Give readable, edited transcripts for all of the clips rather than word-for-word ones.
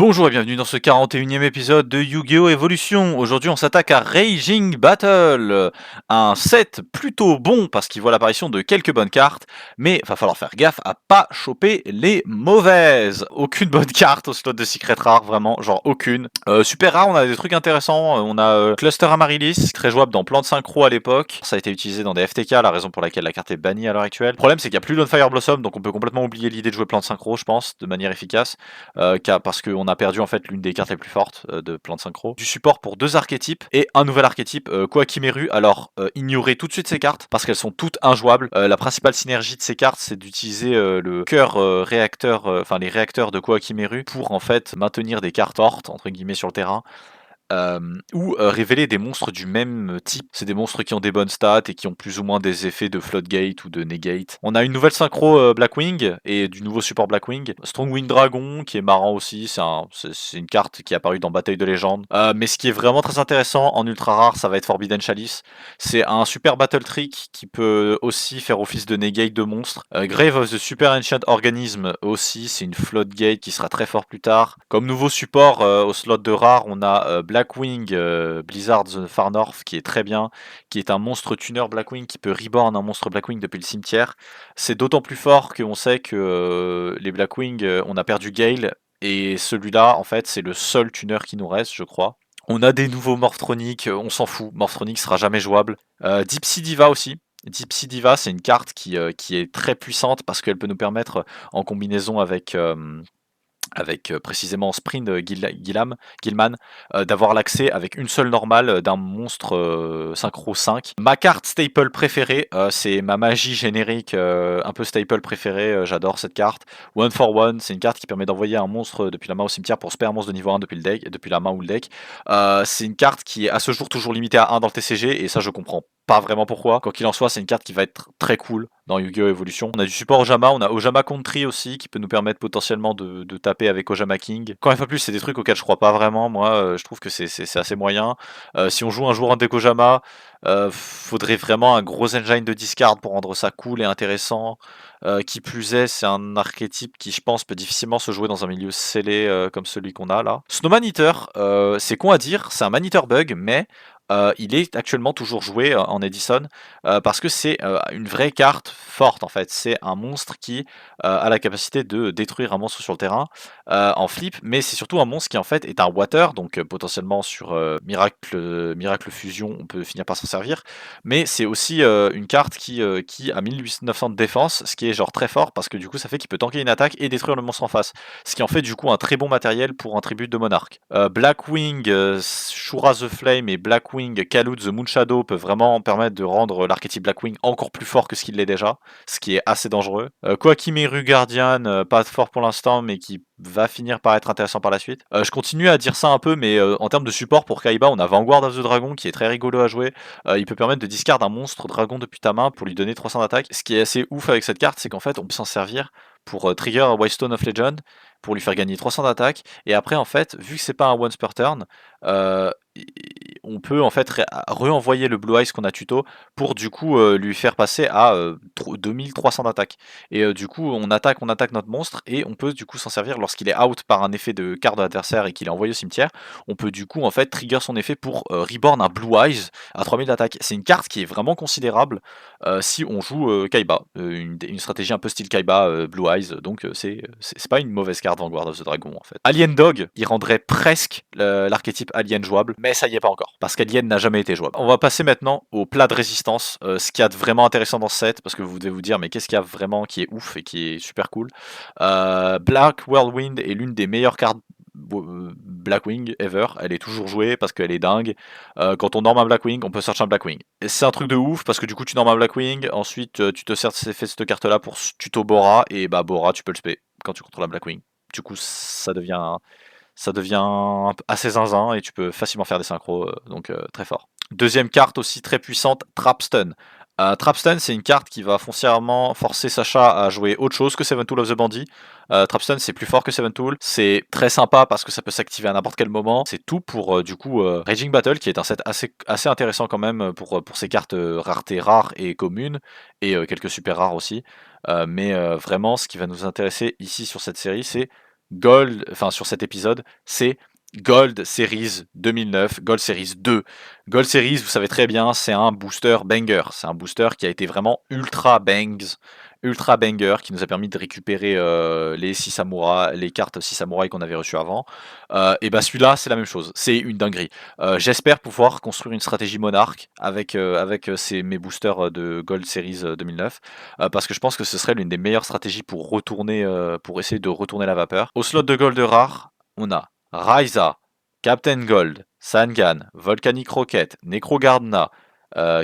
Bonjour et bienvenue dans ce 41e épisode de Yu-Gi-Oh! Evolution. Aujourd'hui, on s'attaque à Raging Battle. Un set plutôt bon parce qu'il voit l'apparition de quelques bonnes cartes, mais va falloir faire gaffe à pas choper les mauvaises. Aucune bonne carte au slot de Secret Rare, vraiment, genre aucune. Super rare, on a des trucs intéressants. On a Cluster Amaryllis, très jouable dans Plan de Synchro à l'époque. Ça a été utilisé dans des FTK, la raison pour laquelle la carte est bannie à l'heure actuelle. Le problème, c'est qu'il n'y a plus Fire Blossom, donc on peut complètement oublier l'idée de jouer Plan de Synchro, je pense, de manière efficace. Parce qu'on a perdu en fait l'une des cartes les plus fortes de Plan de Synchro. Du support pour 2 archétypes et un nouvel archétype, Koakimeru. Alors ignorez tout de suite ces cartes parce qu'elles sont toutes injouables. La principale synergie de ces cartes, c'est d'utiliser le cœur réacteur, enfin les réacteurs de Koakimeru pour en fait maintenir des cartes fortes entre guillemets sur le terrain. Ou révéler des monstres du même type. C'est des monstres qui ont des bonnes stats et qui ont plus ou moins des effets de Floodgate ou de Negate. On a une nouvelle synchro Blackwing et du nouveau support Blackwing. Strongwing Dragon qui est marrant aussi, c'est une carte qui est apparue dans Bataille de Légende. Mais ce qui est vraiment très intéressant en ultra rare, ça va être Forbidden Chalice. C'est un super battle trick qui peut aussi faire office de Negate de monstres. Grave of the Super Ancient Organism aussi, c'est une Floodgate qui sera très fort plus tard. Comme nouveau support au slot de rare, on a Blackwing Blizzard the Far North qui est très bien, qui est un monstre tuner Blackwing qui peut reborn un monstre Blackwing depuis le cimetière. C'est d'autant plus fort qu'on sait que les Blackwing, on a perdu Gale, et celui-là, en fait, c'est le seul tuner qui nous reste, je crois. On a des nouveaux Morphronic, on s'en fout, Morphronic sera jamais jouable. Deep Sea Diva aussi. Deep Sea Diva, c'est une carte qui est très puissante parce qu'elle peut nous permettre, en combinaison avec précisément Sprint Gilman, d'avoir l'accès avec une seule normale d'un monstre synchro 5. Ma carte staple préférée, c'est ma magie générique un peu staple préférée, j'adore cette carte. One for One, c'est une carte qui permet d'envoyer un monstre depuis la main au cimetière pour spare un monstre de niveau 1 depuis le deck, depuis la main ou le deck. C'est une carte qui est à ce jour toujours limitée à 1 dans le TCG, et ça je comprends pas vraiment pourquoi. Quoi qu'il en soit, c'est une carte qui va être très cool dans Yu-Gi-Oh! Evolution. On a du support Ojama, on a Ojama Country aussi, qui peut nous permettre potentiellement de taper avec Ojama King. Encore une fois plus, c'est des trucs auxquels je crois pas vraiment. Moi, je trouve que c'est assez moyen. Si on joue un jour un deck Ojama, faudrait vraiment un gros engine de discard pour rendre ça cool et intéressant. Qui plus est, c'est un archétype qui, je pense, peut difficilement se jouer dans un milieu scellé comme celui qu'on a là. Snowman Eater, c'est con à dire, c'est un man eater bug, mais il est actuellement toujours joué en Edison parce que c'est une vraie carte forte en fait. C'est un monstre qui a la capacité de détruire un monstre sur le terrain en flip, mais c'est surtout un monstre qui en fait est un water, donc potentiellement sur Miracle Fusion, on peut finir par s'en servir. Mais c'est aussi une carte qui a 1900 de défense, ce qui est genre très fort parce que du coup ça fait qu'il peut tanker une attaque et détruire le monstre en face. Ce qui en fait du coup un très bon matériel pour un tribut de monarque. Blackwing, Shura the Flame et Blackwing, Kaloud the Moonshadow peuvent vraiment permettre de rendre l'archétype Blackwing encore plus fort que ce qu'il l'est déjà, ce qui est assez dangereux. Koakimeru Guardian, pas fort pour l'instant, mais qui va finir par être intéressant par la suite. Je continue à dire ça un peu, mais en termes de support pour Kaiba, on a Vanguard of the Dragon qui est très rigolo à jouer. Il peut permettre de discard un monstre dragon depuis ta main pour lui donner 300 d'attaque. Ce qui est assez ouf avec cette carte, c'est qu'en fait on peut s'en servir pour trigger Whitestone of Legend, pour lui faire gagner 300 d'attaque, et après en fait, vu que c'est pas un once per turn, euh, on peut en fait re-envoyer le Blue Eyes qu'on a tuto pour du coup lui faire passer à 2300 d'attaque. Et du coup on attaque notre monstre, et on peut du coup s'en servir lorsqu'il est out par un effet de carte de l'adversaire et qu'il est envoyé au cimetière. On peut du coup en fait trigger son effet pour reborn un Blue Eyes à 3000 d'attaque. C'est une carte qui est vraiment considérable si on joue Kaiba, une stratégie un peu style Kaiba Blue Eyes, donc c'est pas une mauvaise carte Vanguard of the Dragon en fait. Alien Dog, il rendrait presque l'archétype Alien jouable, mais ça y est pas encore, parce qu'Alien n'a jamais été jouable. On va passer maintenant au plat de résistance, ce qu'il y a de vraiment intéressant dans ce set, parce que vous devez vous dire mais qu'est-ce qu'il y a vraiment qui est ouf et qui est super cool. Black Whirlwind est l'une des meilleures cartes Blackwing ever, elle est toujours jouée parce qu'elle est dingue. Quand on norme un Blackwing, on peut search un Blackwing. Et c'est un truc de ouf parce que du coup tu normes un Blackwing, ensuite tu te sers fait cette carte là pour tuto Bora, et bah Bora tu peux le spé quand tu contrôles un Blackwing. Du coup ça devient assez zinzin et tu peux facilement faire des synchros, donc très fort. Deuxième carte aussi très puissante, Trapstun. Trapstun, c'est une carte qui va foncièrement forcer Sacha à jouer autre chose que Seven Tool of the Bandit. Trapstun, c'est plus fort que Seven Tool. C'est très sympa parce que ça peut s'activer à n'importe quel moment. C'est tout pour du coup Raging Battle, qui est un set assez intéressant quand même pour ces cartes rareté rares et communes, et quelques super rares aussi. Mais vraiment, ce qui va nous intéresser ici sur cette série, c'est Gold, enfin sur cet épisode, c'est Gold Series 2009, Gold Series 2. Gold Series, vous savez très bien, c'est un booster banger. C'est un booster qui a été vraiment ultra banger, qui nous a permis de récupérer les 6 samouraïs, les cartes 6 samouraïs qu'on avait reçues avant. Et bah celui-là, c'est la même chose, c'est une dinguerie. J'espère pouvoir construire une stratégie monarque avec mes boosters de Gold Series 2009, parce que je pense que ce serait l'une des meilleures stratégies pour pour essayer de retourner la vapeur. Au slot de Gold rare, on a Ryza, Captain Gold, Sangan, Volcanic Rocket, Necrogardna,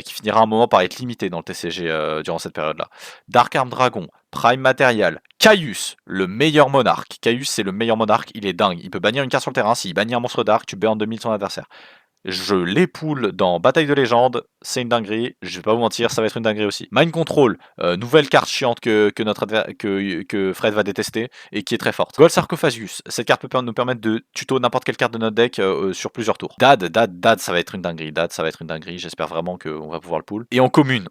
qui finira un moment par être limité dans le TCG durant cette période-là. Dark Arm Dragon, Prime Material, Caius, le meilleur monarque. Caius, c'est le meilleur monarque, il est dingue. Il peut bannir une carte sur le terrain, s'il bannit un monstre dark, tu bans en 2000 ton adversaire. Je l'époule dans Bataille de légende, c'est une dinguerie, je vais pas vous mentir, ça va être une dinguerie aussi. Mind Control, nouvelle carte chiante que Fred va détester et qui est très forte. Gold Sarcophagus, cette carte peut nous permettre de tuto n'importe quelle carte de notre deck sur plusieurs tours. Dad, ça va être une dinguerie, j'espère vraiment qu'on va pouvoir le pull. Et en commune,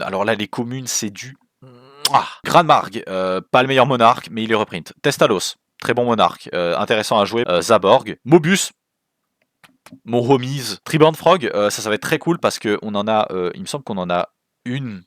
alors là les communes c'est du... Grand Marg, pas le meilleur monarque, mais il est reprint. Testalos, très bon monarque, intéressant à jouer. Zaborg, Mobus, mon homies. Triborn Frog, ça va être très cool parce que on en a, il me semble qu'on en a une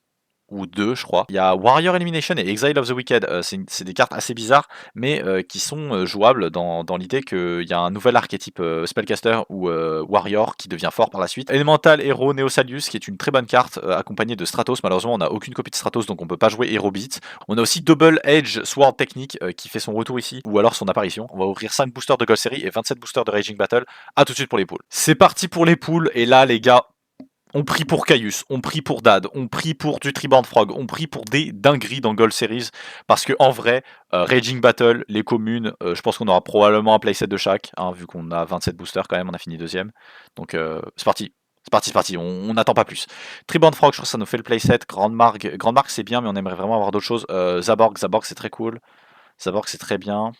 ou deux, je crois. Il y a Warrior Elimination et Exile of the Wicked. C'est des cartes assez bizarres, mais qui sont jouables dans l'idée qu'il y a un nouvel archétype Spellcaster ou Warrior qui devient fort par la suite. Elemental Hero Neosalius, qui est une très bonne carte, accompagnée de Stratos. Malheureusement, on n'a aucune copie de Stratos, donc on peut pas jouer Hero Beat. On a aussi Double Edge Sword Technique qui fait son retour ici, ou alors son apparition. On va ouvrir 5 boosters de Gold Series et 27 boosters de Raging Battle. A tout de suite pour les poules. C'est parti pour les poules, et là, les gars, on prie pour Caius, on prie pour Dad, on prie pour du Triborn Frog, on prie pour des dingueries dans Gold Series, parce que en vrai, Raging Battle, les communes, je pense qu'on aura probablement un playset de chaque, hein, vu qu'on a 27 boosters quand même, on a fini deuxième. Donc c'est parti. C'est parti, on n'attend pas plus. Triborn Frog, je crois que ça nous fait le playset. Grande Marque c'est bien, mais on aimerait vraiment avoir d'autres choses. Zaborg c'est très cool. Zaborg c'est très bien.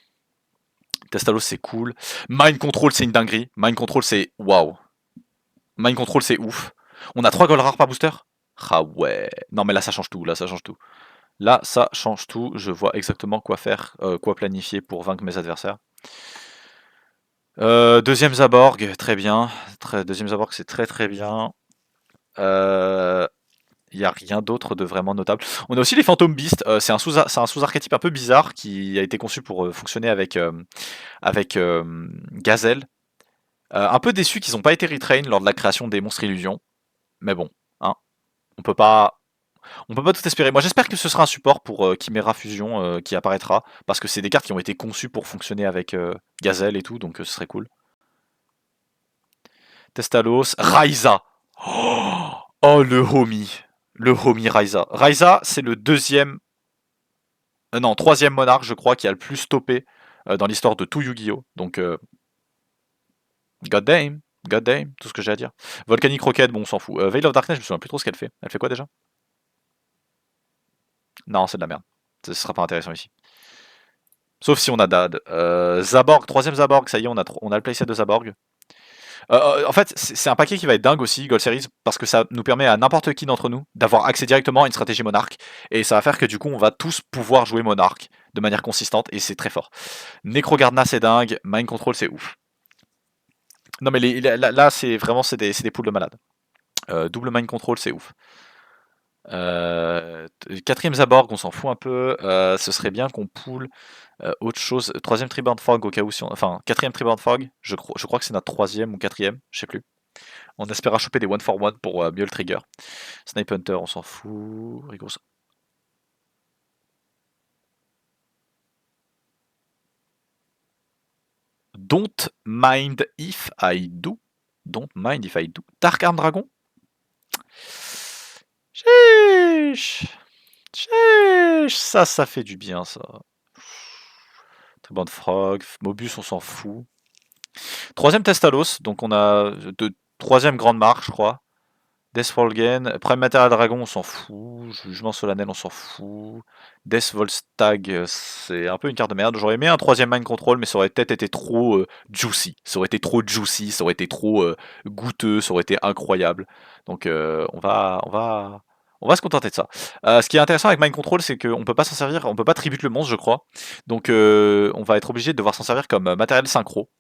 Testalos c'est cool. Mind Control c'est une dinguerie. Mind Control c'est waouh. Mind Control c'est ouf. On a 3 gold rares par booster. Ah ouais. Non mais là ça change tout, là ça change tout. Là ça change tout, je vois exactement quoi faire, quoi planifier pour vaincre mes adversaires. Deuxième Zaborg, très bien. Deuxième Zaborg c'est très bien. Il n'y a rien d'autre de vraiment notable. On a aussi les Phantom Beast, c'est un sous-archétype un peu bizarre qui a été conçu pour fonctionner avec Gazelle. Un peu déçu qu'ils n'ont pas été retrain lors de la création des monstres illusions. Mais bon, hein, on peut pas tout espérer. Moi j'espère que ce sera un support pour Chimera Fusion qui apparaîtra, parce que c'est des cartes qui ont été conçues pour fonctionner avec Gazelle et tout, donc ce serait cool. Testalos, Ryza. Oh le homie. Le homie Ryza. Ryza, c'est le deuxième... non, troisième monarque, je crois, qui a le plus stoppé dans l'histoire de tout Yu-Gi-Oh! Donc, god damn, tout ce que j'ai à dire. Volcanic Rocket, bon, on s'en fout. Veil of Darkness, je me souviens plus trop ce qu'elle fait. Elle fait quoi déjà? Non, c'est de la merde. Ce sera pas intéressant ici. Sauf si on a Dad. Zaborg, troisième Zaborg, ça y est, on a le playset de Zaborg. En fait, c'est un paquet qui va être dingue aussi, Gold Series, parce que ça nous permet à n'importe qui d'entre nous d'avoir accès directement à une stratégie monarque. Et ça va faire que du coup, on va tous pouvoir jouer monarque de manière consistante, et c'est très fort. Necrogardna, c'est dingue. Mind Control, c'est ouf. Non, mais là, c'est vraiment des poules de malade. Double Mind Control, c'est ouf. Quatrième Zaborg, on s'en fout un peu. Ce serait bien qu'on poule autre chose. Troisième Triborn Fog, au cas où si on... Enfin, quatrième Triborn Fog, je crois que c'est notre troisième ou quatrième, je sais plus. On espère choper des 1 for 1 pour mieux le trigger. Snipe Hunter, on s'en fout. Rigos. Don't mind if I do. Don't mind if I do. Dark Arm Dragon. Chiche. Ça fait du bien, ça. Très bonne frog. Mobus, on s'en fout. Troisième Testalos, donc on a troisième grande marque, je crois. Deathfallen, Prime Material Dragon, on s'en fout. Jugement Solennel, on s'en fout. Death Volstagg, c'est un peu une carte de merde. J'aurais aimé un troisième Mind Control, mais ça aurait peut-être été trop juicy. Ça aurait été trop juicy, ça aurait été trop goûteux, ça aurait été incroyable. Donc on va On va se contenter de ça. Ce qui est intéressant avec Mind Control, c'est qu'on peut pas s'en servir, on peut pas tribute le monstre, je crois. Donc on va être obligé de devoir s'en servir comme matériel synchro.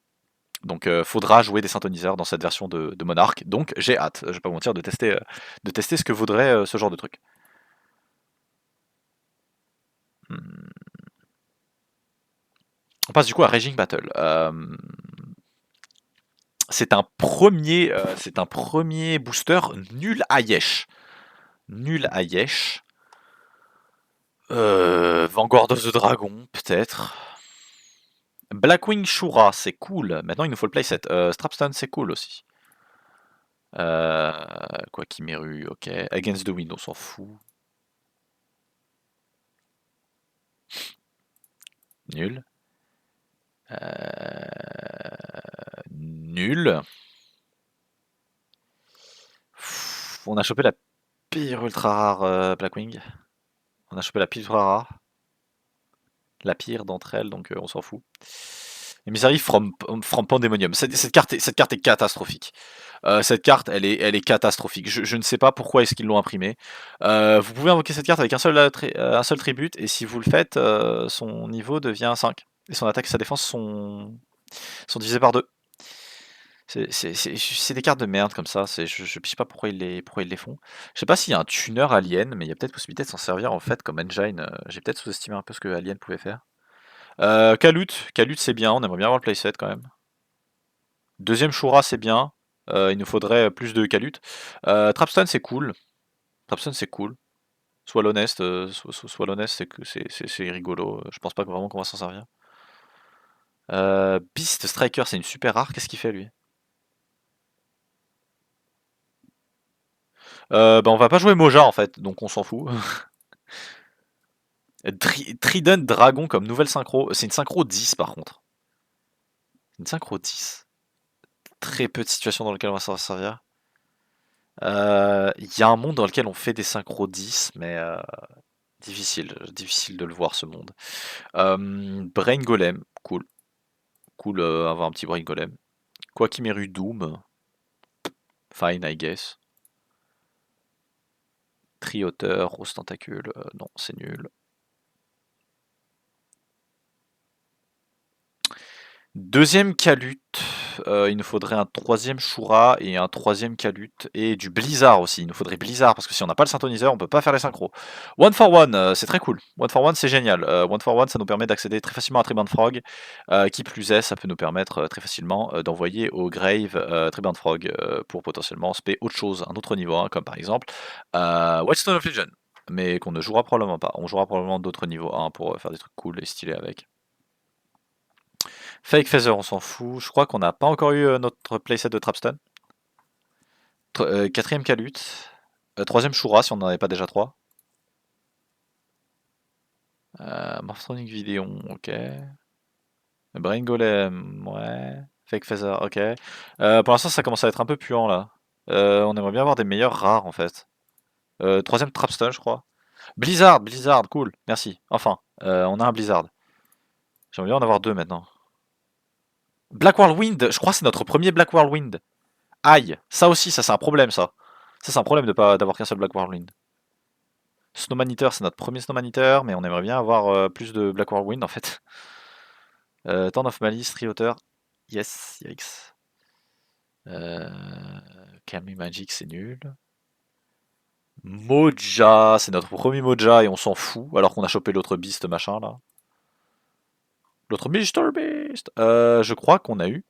Donc faudra jouer des synthoniseurs dans cette version de Monarch. Donc j'ai hâte, je vais pas vous mentir, de tester ce que vaudrait ce genre de truc. Hmm. On passe du coup à Raging Battle. C'est un premier booster nul à Yesh. Nul à Yesh. Vanguard of the Dragon, peut-être. Blackwing Shura, c'est cool. Maintenant, il nous faut le playset. Strapstone, c'est cool aussi. Quoi Kimeru, ok. Against the Wind, on s'en fout. Nul. Nul. On a chopé la pire ultra rare Blackwing. On a chopé la pire ultra rare. La pire d'entre elles, donc on s'en fout. Emissaries from Pandemonium. Cette carte est catastrophique. Cette carte, elle est catastrophique. Je ne sais pas pourquoi est-ce qu'ils l'ont imprimée. Vous pouvez invoquer cette carte avec un seul tribut, et si vous le faites, son niveau devient 5. Et son attaque et sa défense sont divisés par 2. C'est des cartes de merde comme ça. Je piche pas pourquoi ils les font. Je sais pas s'il y a un tuner Alien, mais il y a peut-être possibilité de s'en servir en fait comme engine. J'ai peut-être sous-estimé un peu ce que Alien pouvait faire. Kalut c'est bien, on aimerait bien avoir le playset quand même. Deuxième Shura c'est bien, il nous faudrait plus de Kalut. Trapstone c'est cool. Trapstone c'est cool. Sois l'honnête, c'est rigolo. Je pense pas vraiment qu'on va s'en servir. Beast Striker c'est une super rare, qu'est-ce qu'il fait lui? Bah on va pas jouer Moja en fait, donc on s'en fout. Trident Dragon comme nouvelle synchro, c'est une synchro 10 par contre. Une synchro 10. Très peu de situations dans lesquelles on va s'en servir. Il y a un monde dans lequel on fait des synchros 10, mais difficile de le voir ce monde. Brain Golem, cool. Cool avoir un petit Brain Golem. Quoi Kimeru Doom, fine I guess. Trioteur, Rose Tentacule, non c'est nul. Deuxième Kalut, il nous faudrait un troisième Shura et un troisième Kalut et du Blizzard aussi. Il nous faudrait Blizzard parce que si on n'a pas le synthoniseur, on peut pas faire les synchros. One for One, c'est très cool. One for One, c'est génial. One for One, ça nous permet d'accéder très facilement à Triband Frog. Qui plus est, ça peut nous permettre très facilement d'envoyer au Grave Triband Frog pour potentiellement spé autre chose, un autre niveau 1, comme par exemple Whitestone of Legion. Mais qu'on ne jouera probablement pas. On jouera probablement d'autres niveaux 1 pour faire des trucs cool et stylés avec. Fake Feather, on s'en fout. Je crois qu'on n'a pas encore eu notre playset de Trapstone. Quatrième Kalut. Troisième Shura, si on n'en avait pas déjà 3. Morphronic Videon, ok. Brain Golem, ouais. Fake Feather, ok. Pour l'instant, ça commence à être un peu puant là. On aimerait bien avoir des meilleurs rares en fait. Troisième Trapstone, je crois. Blizzard, cool, merci. Enfin, on a un Blizzard. J'aimerais bien en avoir 2 maintenant. Black Whirlwind, je crois que c'est notre premier Black Whirlwind. Aïe, ça aussi, ça c'est un problème ça. Ça c'est un problème de pas d'avoir qu'un seul Black Whirlwind. Snowman Eater, c'est notre premier Snowman Eater, mais on aimerait bien avoir plus de Black Whirlwind en fait. Turn of Malice, Trioteur, yes, yikes. Kami Magic, c'est nul. Moja, c'est notre premier Moja et on s'en fout, alors qu'on a chopé l'autre Beast machin là. L'autre Mr. Beast. Je crois qu'on a eu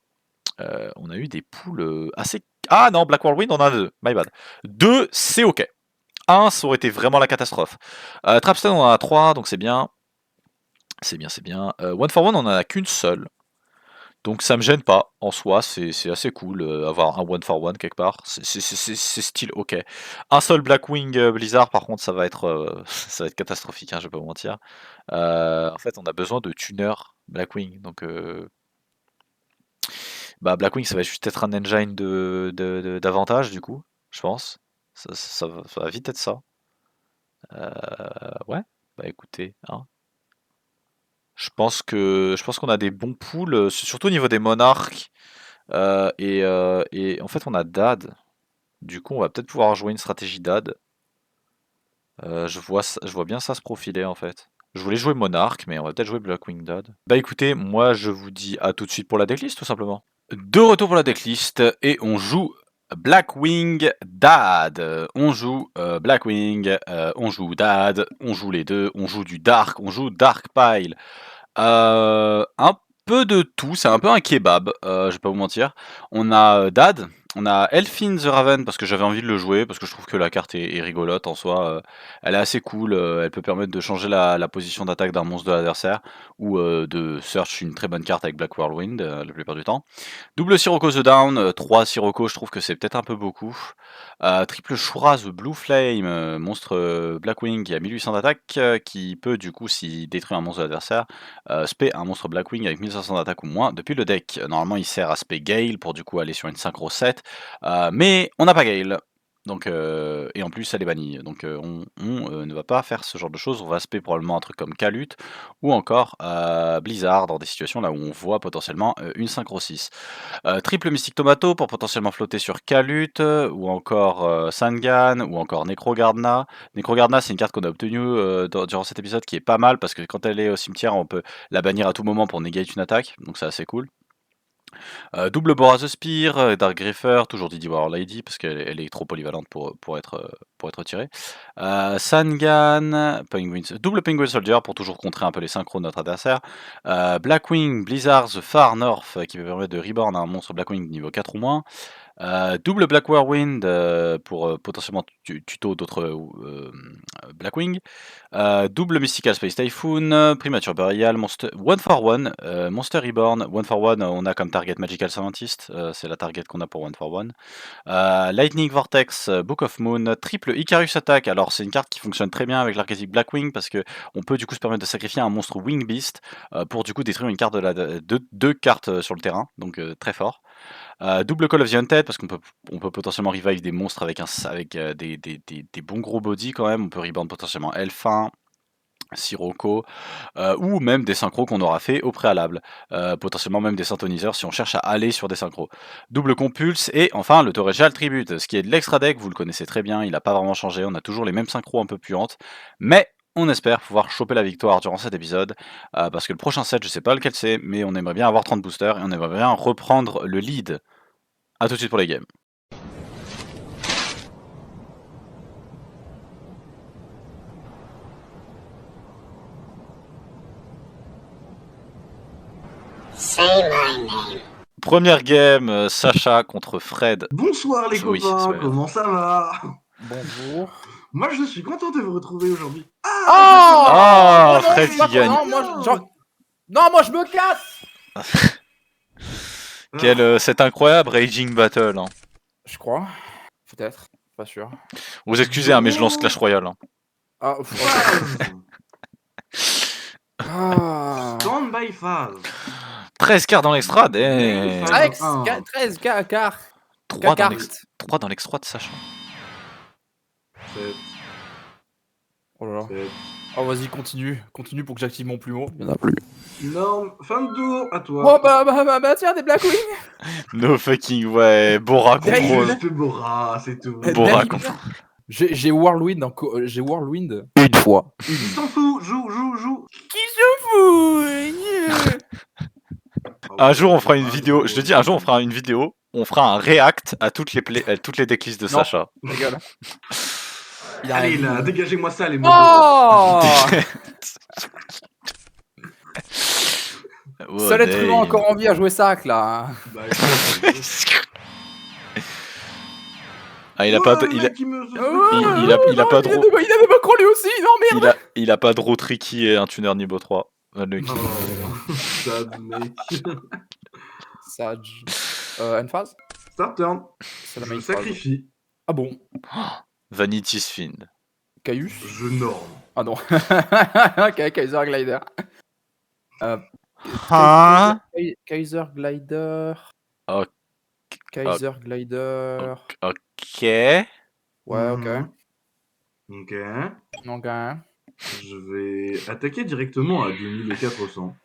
des poules assez... Ah non, Black Whirlwind, on en a 2, my bad. 2, c'est ok. 1, ça aurait été vraiment la catastrophe. Trapstone, on en a 3, donc c'est bien. C'est bien. One for One, on en a qu'une seule. Donc ça me gêne pas, en soi, c'est assez cool avoir un One for One quelque part. C'est style ok. Un seul Blackwing Blizzard, par contre, ça va être catastrophique, hein, je vais pas vous mentir. En fait, on a besoin de tuner Blackwing, donc... Bah, Blackwing, ça va juste être un engine d'avantage, du coup, je pense. Ça va vite être ça. Ouais, bah écoutez, hein. Je pense qu'on a des bons pools, surtout au niveau des monarques. Et en fait, on a Dad. Du coup, on va peut-être pouvoir jouer une stratégie Dad. Je vois bien ça se profiler en fait. Je voulais jouer Monarch, mais on va peut-être jouer Blackwing Dad. Bah écoutez, moi je vous dis à tout de suite pour la decklist tout simplement. De retour pour la decklist et on joue Blackwing Dad. On joue Blackwing, on joue Dad, on joue les deux, on joue du Dark, on joue Dark Pile. Un peu de tout, c'est un peu un kebab, je vais pas vous mentir. On a Dad, on a Elfin the Raven parce que j'avais envie de le jouer, parce que je trouve que la carte est rigolote en soi. Elle est assez cool, elle peut permettre de changer la position d'attaque d'un monstre de l'adversaire ou de search une très bonne carte avec Black Whirlwind la plupart du temps. Double Sirocco the Down, 3 Sirocco, je trouve que c'est peut-être un peu beaucoup. Triple Shura the Blue Flame, monstre Blackwing qui a 1800 d'attaque, qui peut du coup, s'il détruit un monstre de l'adversaire, spé un monstre Blackwing avec 1500 d'attaque ou moins depuis le deck. Normalement, il sert à spé Gale pour du coup aller sur une synchro 7, mais on n'a pas Gale. Donc, et en plus, elle est bannie. Donc, on ne va pas faire ce genre de choses. On va spé probablement un truc comme Kalut ou encore Blizzard dans des situations là où on voit potentiellement une synchro 6. Triple Mystic Tomato pour potentiellement flotter sur Kalut, ou encore Sangan, ou encore Necrogardna. Necrogardna, c'est une carte qu'on a obtenue durant cet épisode qui est pas mal parce que quand elle est au cimetière, on peut la bannir à tout moment pour negate une attaque, donc c'est assez cool. Double Boras the Spear, Dark Griffer, toujours Didi War Lady parce qu'elle est trop polyvalente pour être tirée. Sangan, double Penguin Soldier pour toujours contrer un peu les synchros de notre adversaire. Blackwing, Blizzard, The Far North qui peut permettre de reborn un monstre Blackwing niveau 4 ou moins. Double Black Whirlwind pour potentiellement tuto d'autres Blackwing. Double Mystical Space Typhoon, Premature Burial, One for One, Monster Reborn. One for One, on a comme target Magical Scientist, c'est la target qu'on a pour One for One. Lightning Vortex, Book of Moon, triple Icarus Attack. Alors c'est une carte qui fonctionne très bien avec l'archétype Blackwing parce que on peut du coup se permettre de sacrifier un monstre Wing Beast pour du coup détruire une carte deux cartes sur le terrain, donc très fort. Double Call of the Undead parce on peut potentiellement revive des monstres avec des bons gros body quand même. On peut reborn potentiellement Elfin, Sirocco, ou même des synchros qu'on aura fait au préalable. Potentiellement même des synthoniseurs si on cherche à aller sur des synchros. Double Compulse et enfin le Torrential Tribute, ce qui est de l'extra deck, vous le connaissez très bien, il n'a pas vraiment changé, on a toujours les mêmes synchros un peu puantes, mais on espère pouvoir choper la victoire durant cet épisode, parce que le prochain set, je sais pas lequel c'est, mais on aimerait bien avoir 30 boosters et on aimerait bien reprendre le lead. A tout de suite pour les games. Première game, Sacha contre Fred. Bonsoir les Oui, copains, c'est comment ça va? Bonjour. Moi je suis content de vous retrouver aujourd'hui. Ah, non, Fred je suis pas qui gagne. content, non, moi je me casse. C'est incroyable Raging Battle. Hein. Je crois. Peut-être. Pas sûr. Vous excusez, hein, mais je lance Clash Royale. Hein. Ah, Phase. Stand by phase. 13 cartes dans l'extra. Eh. 13 cartes. 3 dans l'extra de Sacha. 7. Oh là là. Oh vas-y, continue pour que j'active mon plumeau. Il y en a plus. Norme, fin de tour, à toi. Oh bah tiens, des Blackwing. No fucking way. Bora contrôle. Juste Bora, c'est tout. Bora contrôle. J'ai Whirlwind une fois. Qui s'en fout? Joue. Qui se fout? Un jour on fera une vidéo, je te dis, un jour on fera une vidéo, on fera un react à toutes les decklists de Sacha. Ta gueule. Allez là, dégagez-moi ça les mots. Oh Seul être humain encore en vie à jouer sac là. Bah, il a pas trop. Il avait Macron lui aussi, non merde. Il a pas de draw tricky et un tuner niveau 3. Sad mec. Sage. End-phase. Start turn. C'est la Je sacrifie. Ah bon. Vanity's Fiend. Caius. Je norme. Ah non. Ok, Kaiser Glider. Kaiser Glider. Ok. Kaiser Glider. Ok. Ouais, ok. Ok. Ok. Je vais attaquer directement à 2400.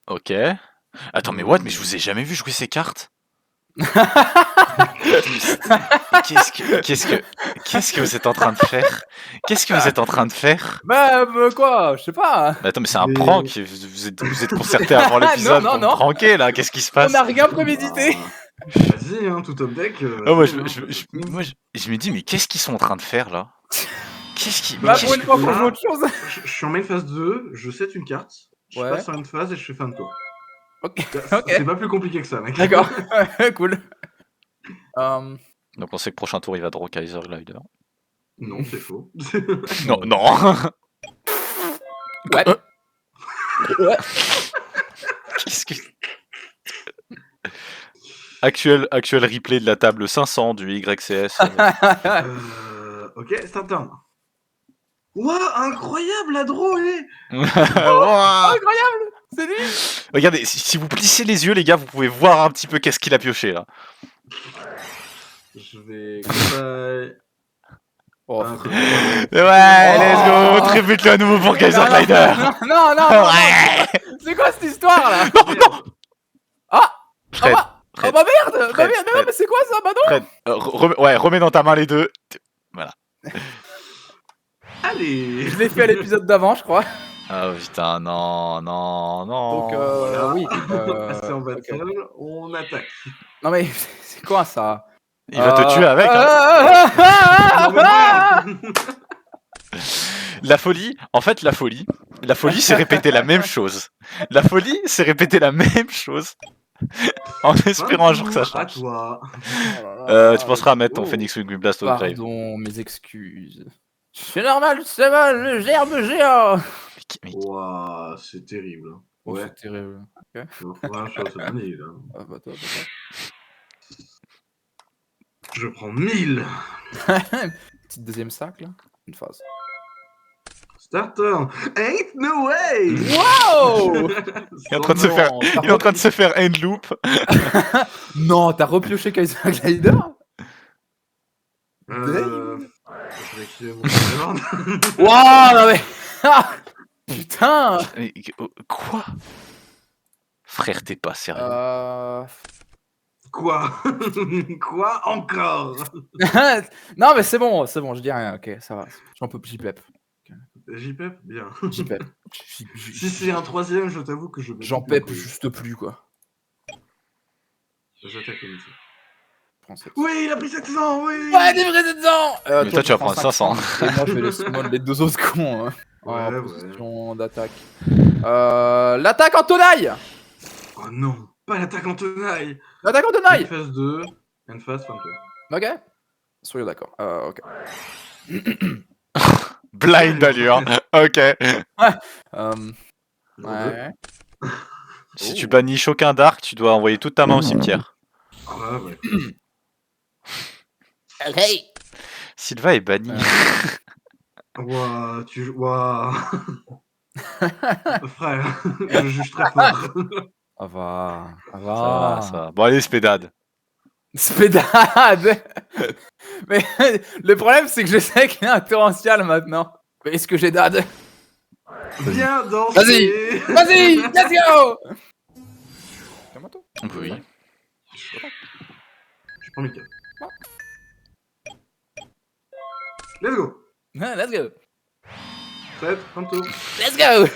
Ok. Attends, mais what? Mais je vous ai jamais vu jouer ces cartes? Qu'est-ce que vous êtes en train de faire? Qu'est-ce que vous êtes en train de faire? Bah, quoi? Je sais pas. Mais attends, mais c'est un Mais- prank. Vous êtes concertés avant l'épisode Non, pour me non. pranker là. Qu'est-ce qui se passe? On n'a rien prémédité. Vas-y, hein, tout top deck. Oh, moi, vas-y, hein, je me dis, mais qu'est-ce qu'ils sont en train de faire là? Qu'est-ce qui. Bah, qu'est-ce pour une que- fois, faut jouer autre chose. je suis en main phase 2, je set une carte, je Ouais. passe sur une phase et je fais fin de tour. Ok. C'est pas plus compliqué que ça, mec. D'accord. Cool. Donc on sait que prochain tour il va draw Kaiser Glider. Non, c'est faux. Non, non. Ouais. Ouais. Qu'est-ce que. Actuel replay de la table 500 du YCS. Ok, start turn. Ouah, incroyable la draw, Ouah. Incroyable. C'est lui. Regardez, si vous plissez les yeux, les gars, vous pouvez voir un petit peu qu'est-ce qu'il a pioché là. Je vais goodbye. Oh, Ouais, let's go, tribute-le à nouveau pour Kaiser Glider. Non. Ouais. C'est quoi cette histoire là? Ah. Fred, Ah Fred, bah merde. Fred, Mais non, mais c'est quoi ça? Bah non. Fred, remets dans ta main les deux. Allez. Je l'ai fait à l'épisode d'avant, je crois. Ah putain, non. Donc voilà. oui. C'est en ok. battle, on attaque. Non mais c'est quoi ça? Il va te tuer avec. Hein. Non, mais ouais. La folie, c'est répéter la même chose. La folie, c'est répéter la même chose en espérant un jour que ça À change. toi. Tu penseras à mettre ton Phoenix Wing Blast au grave. Pardon, mes excuses. C'est normal, c'est mal, le germe géant. Mais- Ouah, c'est terrible. Oh, Ouais. c'est terrible. Donc, voilà, je suis au satanique, là. Ah, bah, toi. Je prends 1000. Petite deuxième sac là. Une phase. Start turn. Ain't no way. Wow. Il est en train de se faire, il est en train de se faire end loop. Non, t'as repioché Kaiser Glider. Je vais activer mon command. Waouh, non mais. Ah, putain. Mais, quoi? Frère, t'es pas sérieux. Quoi? Quoi encore? Non mais c'est bon, je dis rien, ok, ça va. J'en peux plus, JPEP. JPEP? Bien. JPEP. Si c'est un troisième, je t'avoue que je vais. J'en pep juste plus quoi. J'attaque le métier. Prends cette. Oui, il a pris 700, oui! Ouais, livré 700. Mais toi, tu vas prendre 500. Et moi, je vais laisser moi les deux autres cons. Hein. Ouais, En position d'attaque. L'attaque en tenaille. Oh non, pas l'attaque en tenaille! L'attaque en tenaille. Phase 2, and phase fin de Ok. Soyons d'accord. Ok. Blind allure. Ok. Ouais. Si tu bannis Choquin Dark, tu dois envoyer toute ta main au cimetière. Ah ouais. Hey. Sylva est banni. Ouah, Ouah. Frère, je juge très fort. Ça va. Ça va. Bon, allez, Spédade. Spédade. Mais le problème, c'est que je sais qu'il y a un torrential maintenant. Mais est-ce que j'ai dad? Bien dansé. Vas-y, let's go. Calme-toi. Oui. Je prends 1000. Let's go. Let's go. 7, fin de tour. Let's go.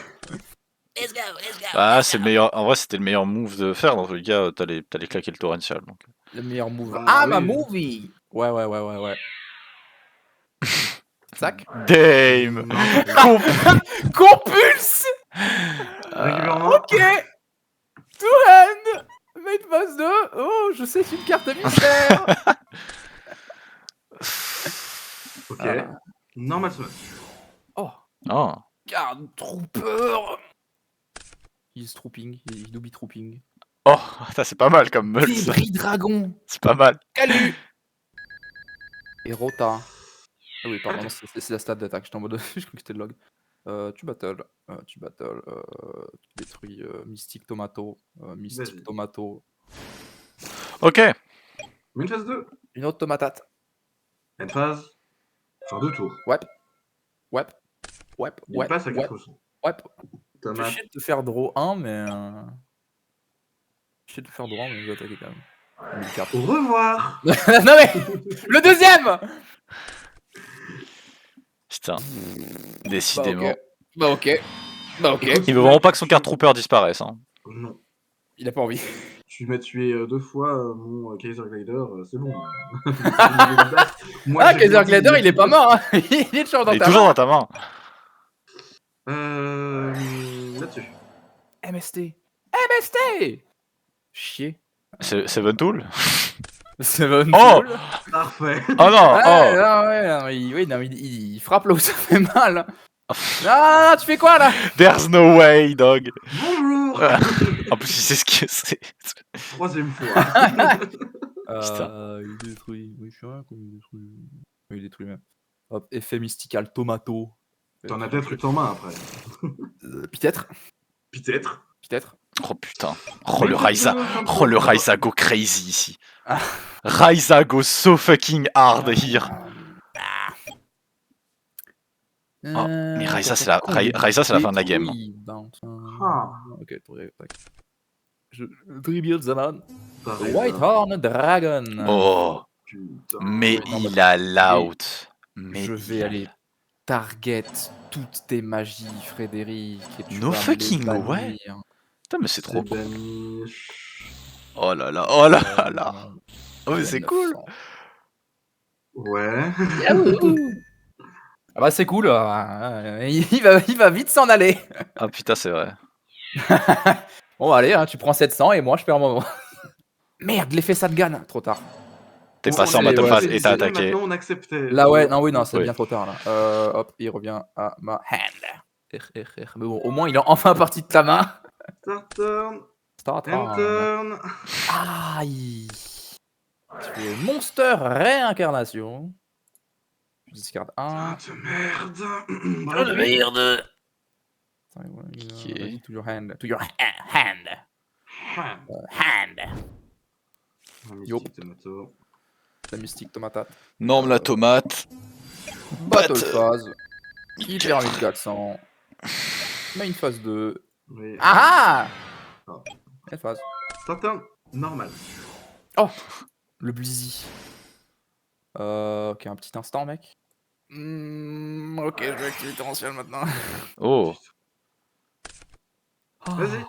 Ah, c'est le meilleur. En vrai, c'était le meilleur move de faire. Dans tous les cas, t'allais claquer le torrential. Donc. Le meilleur move. Ah, Ma oui. movie. Ouais. Sac. Dame. Compulse. Régulièrement. Ok. Touraine. Mate phase 2. Oh, je sais, c'est une carte mystère. Ok. Normal summon. Oh. Oh. Garde Trooper. He's trooping. Il do be trooping. Oh, ça c'est pas mal comme meule. ça. Débris dragon. C'est pas mal. Calu. Et Rota. Ah oui, pardon, c'est la stat d'attaque. J'étais en mode. Je crois que c'était le log. Tu battle. Tu détruis Mystique Tomato. Mystique Vas-y. Tomato. Ok. Une phase 2. Une autre tomatate. Une phase. Fin de tour. Ouais. Il passe à 400. Ouais. Fais Tomate. chier de te faire draw 1, mais. Je sais de faire droit, mais je vais attaquer quand même. 1004. Au revoir. Non mais le deuxième. Putain, Bah décidément. ok. Bah ok. Bah ok. Écoute, Il veut vraiment pas que son carte trooper disparaisse. Hein. Non. Il a pas envie. Tu m'as tué 2 fois mon Kaiser Glider, c'est bon. Moi, Ah, j'ai Kaiser grandi, Glider, il est pas mort. Hein. Il est toujours dans Il est ta toujours main. dans ta main. Là-dessus. MST. MST. Chier. C'est Seven Tool. Seven Oh Tool. Parfait. Oh non. Ouais, Oh. non, ouais, non, oui, non, il frappe là où ça fait mal. Ah, tu fais quoi là? There's no way, dog. Bonjour. En plus, il sait ce que c'est. 3e fois. Il détruit. Oui, je suis un il détruit. Oui, il détruit même. Hop, effet mystical tomato. T'en as peut-être eu en main après. Peut-être. Peut-être. Peut-être. Oh putain. Oh le Mais Raiza. écoute, Oh le Raiza go crazy ici. Ah. Raiza go so fucking hard here. Oh, mais Raiza, c'est la fin de la game. Ah. Ok, Tribute Zaman. T'as raison. Whitehorn Dragon. Oh. Putain. Mais Ouais, il a l'out. Mais Je vais aller target toutes tes magies, Frédéric. Et tu No vas me fucking les way. bannir. Putain, mais c'est trop. banni. Oh là là, oh là là. Oh, mais c'est cool. 900. Ouais. Ah bah c'est cool. Il va vite s'en aller. Ah putain, c'est vrai. Bon allez, hein, tu prends 700 et moi je perds mon moment. Merde, l'effet Satgan. Trop tard. T'es Bon, passé en on est- battle ouais, phase c'est- et t'as c'est- attaqué. Maintenant, on acceptait. Là ouais, non oui, non, c'est Oui. bien trop tard là. Hop, il revient à ma hand. Mais bon, au moins il est enfin parti de ta main. Start turn. Start End turn. Aïe. Tu es Monster Réincarnation. Je discard 1. Ah, de merde. Oh de merde. Vas-y, to your hand. To your hand. Ah, Hand. un Yup. mystique tomato. La mystique tomate. Norme la tomate. Battle phase. Hyper 1400. Main phase 2. Oui. Ah Ah. Main phase. Start turn. Normal. Oh le Blizzy. Ok, un petit instant, mec. Ok, je vais activer torrentiel maintenant. Oh. Vas-y.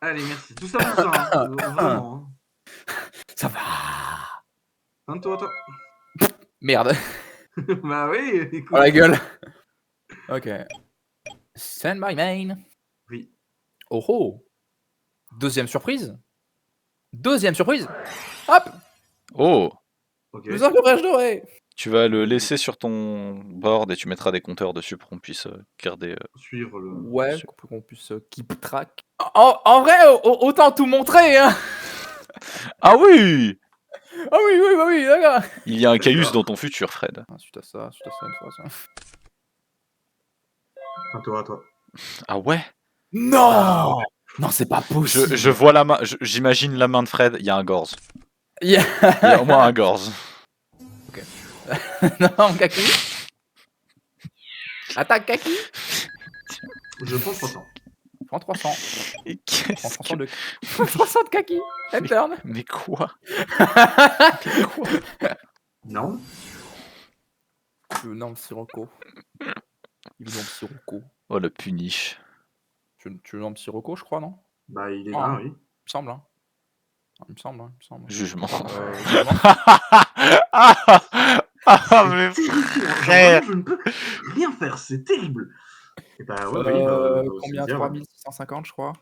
Allez, merci. Tout ça pour ça. Hein. Vraiment. Ça va. Hein, toi. Merde. Bah oui, écoute. Oh la gueule. Ok. Send my main. Oui. Oh oh. Deuxième surprise. Hop. Oh. Ok. Plus un coffrage doré. Tu vas le laisser sur ton board et tu mettras des compteurs dessus pour qu'on puisse garder. Suivre le. Ouais, pour qu'on puisse keep track. En vrai, autant tout montrer, hein. Ah oui. Ah oui, d'accord. Il y a un Caius dans ton futur, Fred. Suite à ça, une fois ça. À toi. Ah ouais. Non. Non, c'est pas possible. Je vois la main. J'imagine la main de Fred. Il y a un Gorz. Yeah. Il y a au moins un Gorz. Non, Kaki. Attaque Kaki. Je prends 300. Prends 300. Et Prends qu'est-ce 300 que... de... 300 de Kaki. And turn. Mais quoi? Non. Non, Sirocco. Il veut Sirocco. Oh le punish. Tu veux un Sirocco, je crois, non? Bah, il est Ah. là, oui. Il me semble, hein. Il me semble. Jugement. Jugement. Mais Frère. Je ne peux rien faire, c'est terrible. Et bah, ouais, oui. Bah, Combien? c'est bien, 3650, je crois.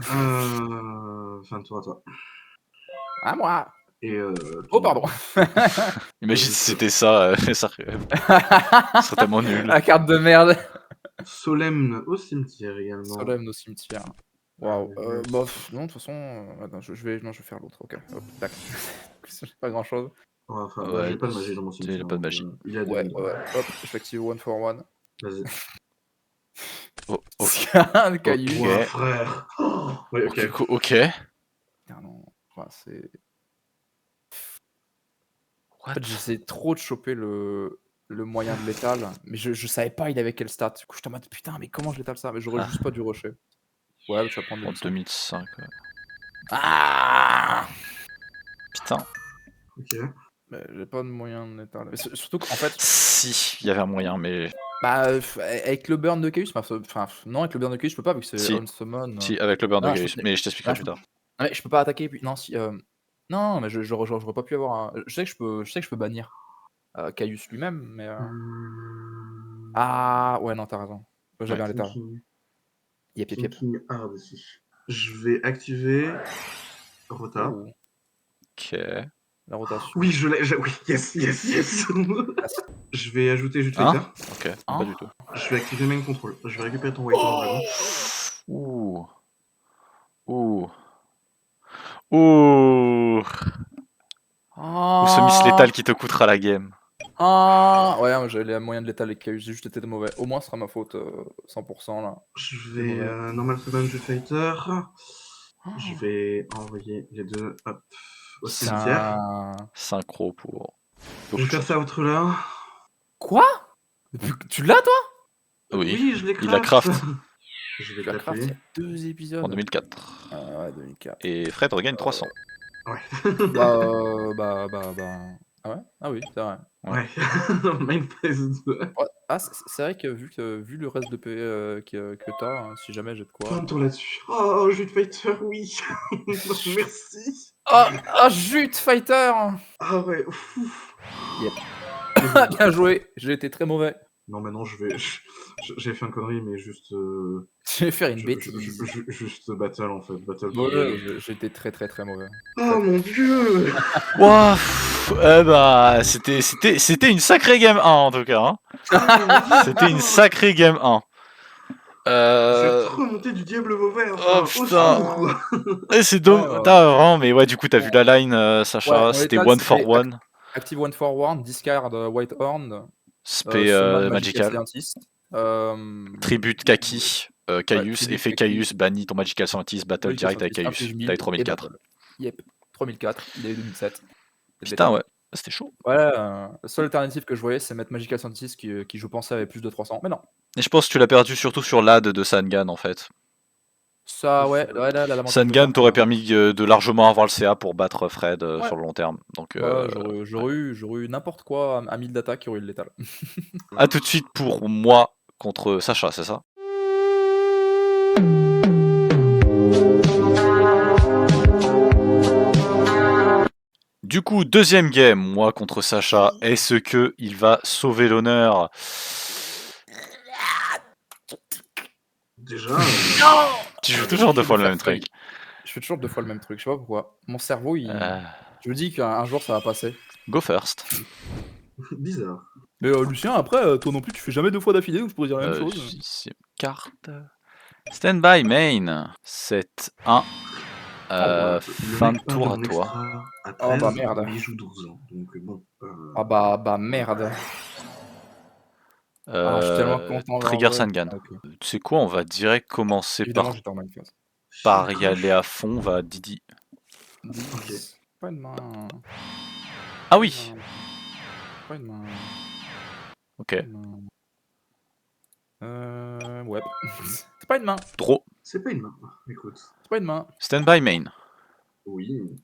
Fin de tour à toi. À moi. Et Oh, pardon. imagine si c'était ça, ça serait tellement nul. La carte de merde. Solemne au cimetière également. Solemne au cimetière. Waouh. Bof. Non, de toute façon, attends, je vais faire l'autre. Ok. Hop, tac. J'ai pas grand chose. Enfin, Ouais, j'ai pas de magie dans mon cimetière. j'ai pas de magie. donc, il a Ouais. des... Hop, je vais activer one for one. Vas-y. Oh, ok. Un caillou. Ok. Ouais, frère. Oh, oui, ok. Ok. Ah non. Ouais, c'est. En What? fait, j'essaie trop de choper le le moyen de létal, mais je savais pas il avait quel stat. Du coup, j'étais en mode putain, mais comment je létale ça? Mais j'aurais juste pas dû rusher. Ouais, bah, tu vas prendre Bon, 2005. 2005. Ouais. Ah! Putain. Ok. Mais j'ai pas de moyen de létal. Mais surtout qu'en fait, Si, il y avait un moyen, mais. bah, avec le burn de Caius, enfin, non, avec le burn de Caius, je peux pas vu que c'est Si. unsummon. Si, avec le burn de Non, je Gaius. peux Mais je t'expliquerai non, plus tard. mais je peux pas attaquer puis non, si, non, mais j'aurais pas pu avoir un je sais que je peux bannir, Caius lui-même, mais ah! Ouais, non, tu as raison. J'avais un létal. Yep, yep, yep. Thinking hard ici. Je vais activer Rota. Ouh, Ok. la rotation. Oui, je l'ai. Oui, yes. Merci. Je vais ajouter Jute Hein? Fighter. Ok, Hein? pas du tout. Je vais activer Main Control. Je vais récupérer ton Whitehorn Dragon. Ouh. Ouh. Ouh. Ou ce Miss Ah! Létal qui te coûtera la game. Ah! Ouais, j'avais les moyens de létal avec Caius, j'ai juste été mauvais. Au moins, ce sera ma faute, 100% là. Je C'est mauvais. vais Normal Summon Jute Fighter. Je Oh. vais envoyer les deux hop, au Ça- cimetière. Putain. Synchro pour. Je vais faire ça autre là. Quoi? Tu l'as toi? Oui, je l'ai il la craft Je vais Tu l'as craft il y taper. a 2 épisodes. en 2004. Ouais, 2004. Et Fred regagne 300. Ouais. Bah. Ah ouais? Ah oui, c'est vrai. Ouais. Main phase 2. Ouais, ah, c'est vrai que vu le reste de PV que t'as, hein, si jamais j'ai de quoi. Pas un tour là-dessus. Oh, Jute Fighter, oui. Merci. Ah, Jute Fighter! Ah ouais. Ouf. Yep. Bien joué, j'ai été très mauvais. Non, maintenant j'ai fait une connerie, mais juste. Je vais faire une bêtise. Juste battle en fait. Battle. Ouais, j'ai été très mauvais. Oh mon dieu. Wouah, eh bah, c'était une sacrée game 1 en tout cas. Hein. C'était une sacrée game 1. Cette remontée du diable Vauvert. Oh putain. C'est dommage. Ouais. Vraiment, mais ouais, du coup, t'as vu la line, Sacha. Ouais, c'était létal, one for one. Active one for one, discard Whitehorn, Spé summon magical. Scientist, Tribute Kaki. Caius, tribute effet Kaki. Caius, banni ton Magical Scientist, battle Magical direct avec Scientist, Caius. inflige 1000 T'avais et 3004. battle. Yep, 3004, il a eu 2007. Putain, ouais, c'était chaud. Ouais, la seule alternative que je voyais, c'est mettre Magical Scientist qui je pensais avait plus de 300, mais non. Et je pense que tu l'as perdu surtout sur l'AD de Sangan en fait. Ça, ouais, là, l'avantage Sangan de t'aurait permis de largement avoir le CA pour battre Fred Ouais. sur le long terme. Donc, Ouais, j'aurais eu n'importe quoi à 1000 d'attaque qui aurait eu le létal. à tout de suite pour moi contre Sacha, c'est ça? Du coup, deuxième game, moi contre Sacha. Est-ce que il va sauver l'honneur? Déjà. Tu joues toujours deux fois le même truc. Je fais toujours 2 fois le même truc, je sais pas pourquoi. Mon cerveau, je me dis qu'un jour ça va passer. Go first. Bizarre. Mais Lucien, après, toi non plus, tu fais jamais 2 fois d'affilée, donc je pourrais dire la même chose. Ici, carte. Standby main. 7-1. Fin de tour à toi. Oh bah merde. Il joue 12 ans, donc bon. Ah bah merde. Je suis tellement content. Trigger Sangan. Tu sais quoi, on va direct commencer Évidemment, j'étais en mindphase. par y aller à fond, on va Didi. Ok. Pas une main. Ah oui. Pas une main. Ok. Ouais. C'est pas une main. Draw. C'est pas une main. Écoute. C'est pas une main. Standby main. Oui.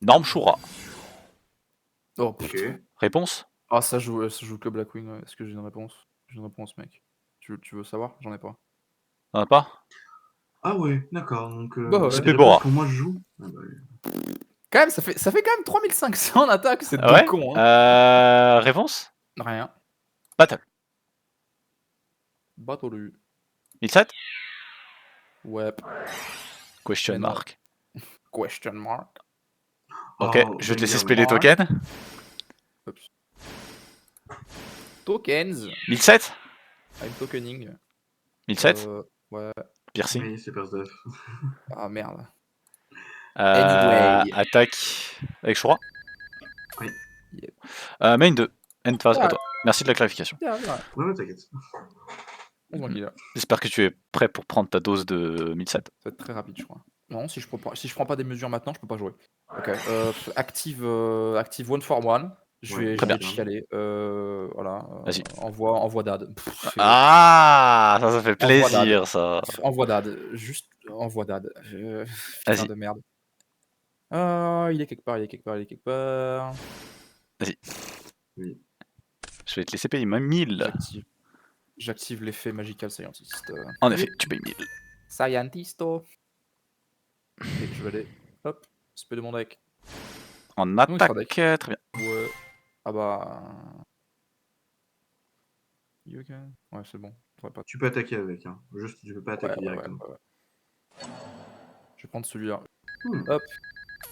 Norm Shura. Oh Ok. putain. Réponse? Ah, ça joue que Blackwing. Ouais. Est-ce que j'ai une réponse? J'ai une réponse, mec. Tu veux savoir? J'en ai pas. On a pas? Ah ouais, d'accord. Donc. Bah ouais. C'est déjà, Bora. quand moi je joue. Ah bah, Quand même, ça fait quand même 3500 en attaque, c'est Ouais. deux cons. Hein. Réponse? Rien. Battle. Battle. 1007? Ouais. Question Mais non. mark. Question mark. Ok, Oh, je vais te laisser génial. spell les tokens. Oups. Tokens. 1007? I'm tokening. 1007? Ouais. Piercing. Oui, c'est Persdef. Ah merde. Attaque avec Shura. Oui. Yep. Main 2. End phase Ouais. à toi. Merci de la clarification. Ouais. Ouais, t'inquiète. On se tranquille. J'espère que tu es prêt pour prendre ta dose de 1007. Ça va être très rapide, je crois. Non, si je prends pas des mesures maintenant, je peux pas jouer. Ok. Active one for one. Je Ouais, vais, très je vais bien. chialer. Voilà. Vas-y. Envoie dad. Ah, ça fait Envoie dad. plaisir, ça. Envoie dad. Juste envoie dad. Putain Vas-y, de merde. Il est quelque part, il est quelque part, il est quelque part. vas-y. Oui. Je vais te laisser payer même 1000. J'active l'effet Magical Scientist. En effet, tu payes 1000. Scientisto. Et je vais aller. Hop. Spé de mon deck. En il sera attaque, deck. très bien. Ouais. Ah bah. You can- Ouais, c'est bon. Pas... Tu peux attaquer avec, hein. Juste, tu peux pas attaquer directement. Ouais. Je vais prendre celui-là. Hmm. Hop.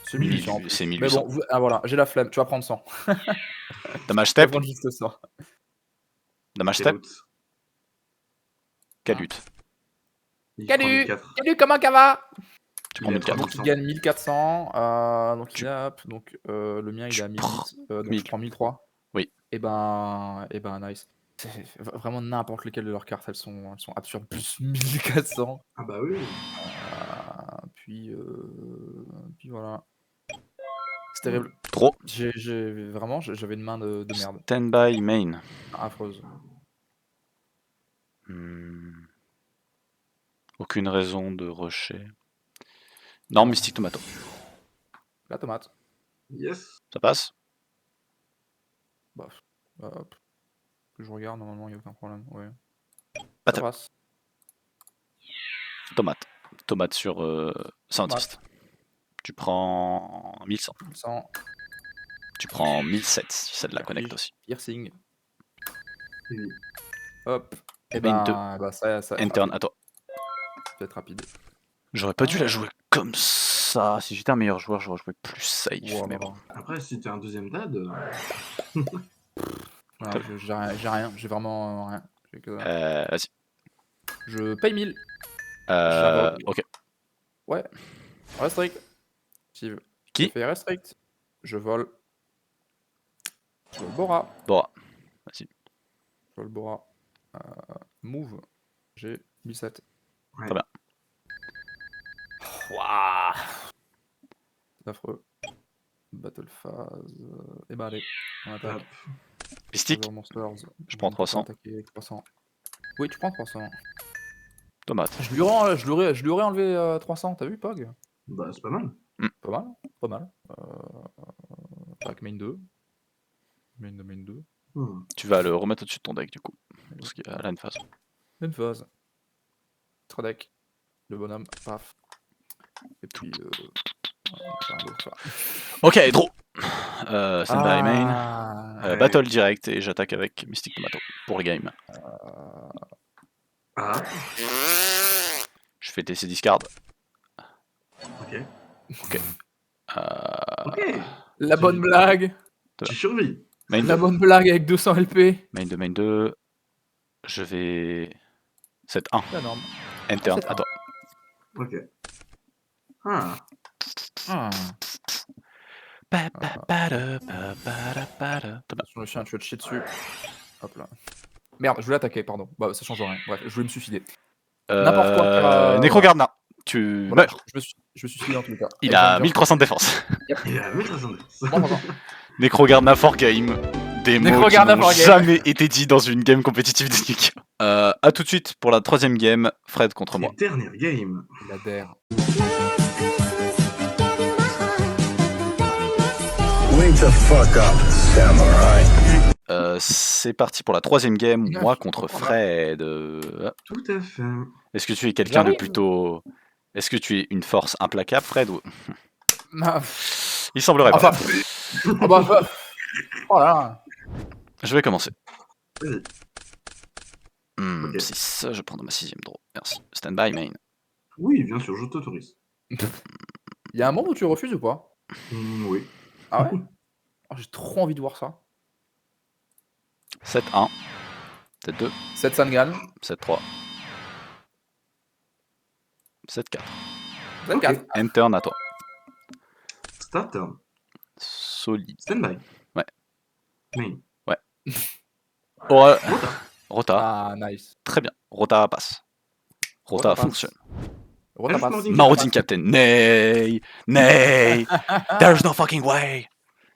C'est 1800 en plus. C'est Mais 1800. bon, voilà, j'ai la flemme. Tu vas prendre 100. Damage Tu vas step. prendre juste 100. Damage Quel step. out. Quelle Ah. lutte. Il prend 1004. Salut, comment ça va? Tu prends Il est à 1004. Donc il 300. gagne 1400. Donc Tu- il est up. Donc le mien il est à 1008. Donc 1000. je prends 1003. Oui. Et ben nice. Vraiment n'importe lesquelles de leurs cartes, elles sont absurdes. Plus 1400. Ah bah oui. Puis voilà. C'est terrible. Trop. Vraiment, j'avais une main de merde. Standby main. Affreuse. Aucune raison de rusher. Non, Mystic Tomato. La tomate. Yes. Ça passe. Bof. Hop. Que je regarde, normalement, il n'y a aucun problème. Ouais. Pas Ça top. passe. Tomate. Tomate sur Scientist. Tu prends 1100. 100. Tu prends 1007 si ça de la connecte aussi. Piercing. Oui. Hop. Et Main bah ça Intern à toi. peut être rapide. J'aurais pas dû la jouer comme ça. Si j'étais un meilleur joueur, j'aurais joué plus safe. Wow, mais bon. Après, si t'es un deuxième dad, Non, j'ai rien. J'ai vraiment rien. J'ai que... Vas-y. Je paye 1000. Ok. Ouais. Restrict. Active. Qui? Je fais restrict. Je vole. Je vole Bora. Bora. Vas-y. Je vole Bora. Move. J'ai 1007. ouais. Très bien. Waouh. C'est affreux. Battle phase. Et bah allez. On attaque. Hop. Mystique. Monsters. Je prends ne peux pas 300. attaquer avec 300. Oui, tu prends 300. Tomate. Je lui aurais enlevé 300, t'as vu, Pog? Bah, c'est pas mal. Pas mal, pas mal. Attaque main 2. Main 2, main 2. Tu vas le remettre au-dessus de ton deck du coup. Parce qu'il y a là une phase. Une phase. Trois deck. Le bonhomme, paf. Et puis, Ok, draw. Standby main. Battle direct et j'attaque avec Mystic Tomato pour game. Ah, Je fais TC discard. ok. Ok. Ok. La bonne blague. Tu survis. Main La 2. bonne blague avec 200 LP. Main 2, main 2. Je vais. 7-1. La norme. Intern, 7-1. à toi. Ok. Ah. Sur le chien, tu vas te chier dessus. Hop là. Merde, je voulais attaquer, pardon. Bah, ça change rien. Bref, je voulais me suicider. N'importe quoi. Necrogardna. Tu Voilà, meurs. je me suis suicidé en tout cas. Il a 1300 de défense. Il a 1300. Necrogardna for game. Des mots qui Necrogardna n'ont for game. jamais été dits dans une game compétitive de Sneak. A tout de suite pour la troisième game. Fred contre moi. Et dernière game. La DER. Wake the fuck up, samurai. C'est parti pour la troisième game. Neuf. Moi contre Fred. Tout à fait. Est-ce que tu es quelqu'un de J'arrive. plutôt... Est-ce que tu es une force implacable, Fred ou... Ah, Il semblerait Enfin. pas. Voilà. Je vais commencer. Vas-y. Ok. 6, je prends dans ma 6ème draw. Merci. Standby main. Oui, bien sûr, je t'autorise. Il y a un monde où tu refuses ou pas? Oui. Ah ouais? Oh, j'ai trop envie de voir ça. 7-1. 7-2. 7 Sangan. 7-3. 7-4. 7 4. Intern à toi. Start turn. Solide. Standby. Ouais. Main. Oh, Rota. Ah, nice. Très bien. Rota passe. Rota Rota passe. fonctionne. Rota passe. Marauding Marauding Captain. Nay. Nay. There's no fucking way.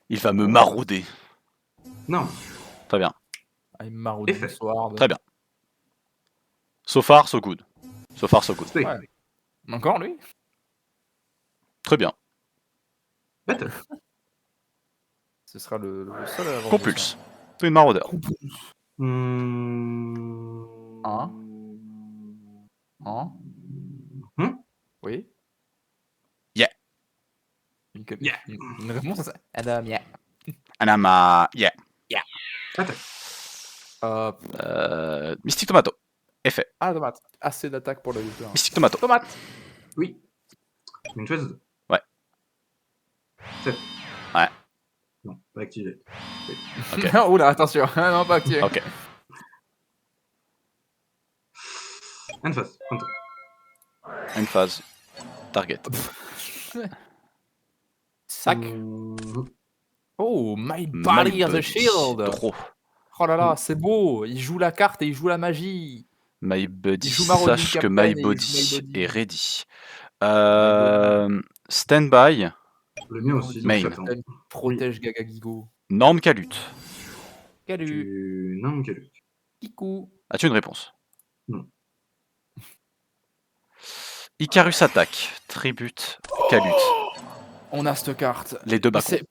Il va me marauder. Non. Très bien. I'm Marauder Effet. Sword. Très bien. So far, so good. So far, so good. Spé. Ouais. Encore lui? Très bien. Battle. Ce sera le seul à avoir Compulse. Twin Marauder. Hein? Hein? Oui? Yeah. Yeah. Une réponse à ça? Adam, yeah. Anama. Yeah. Attaque. Mystic Tomato. Effet. Ah, tomate. Assez d'attaque pour le lutteur. Mystic Tomato. Tomate! Oui. Une phase. Ouais. 7. Ouais. Non, pas activé. Ok. Oula, attention. Non, pas activé. Ok. Une phase. Printemps. Une phase. Target. Sac. Oh, my body as a shield. Trop. Oh là là, c'est beau. Il joue la carte et il joue la magie. My Buddy. Il joue Marauding Sache que Captain My et il joue Body My Body. est ready. Standby. Le mien aussi, donc Main. j'attends. Protège Gaga Gigo. Norme Calut. Salut. Non, quel... Kikou. As-tu une réponse? Non. Icarus attaque. Tribute. Calut. On a cette carte. Les deux Mais, bacons.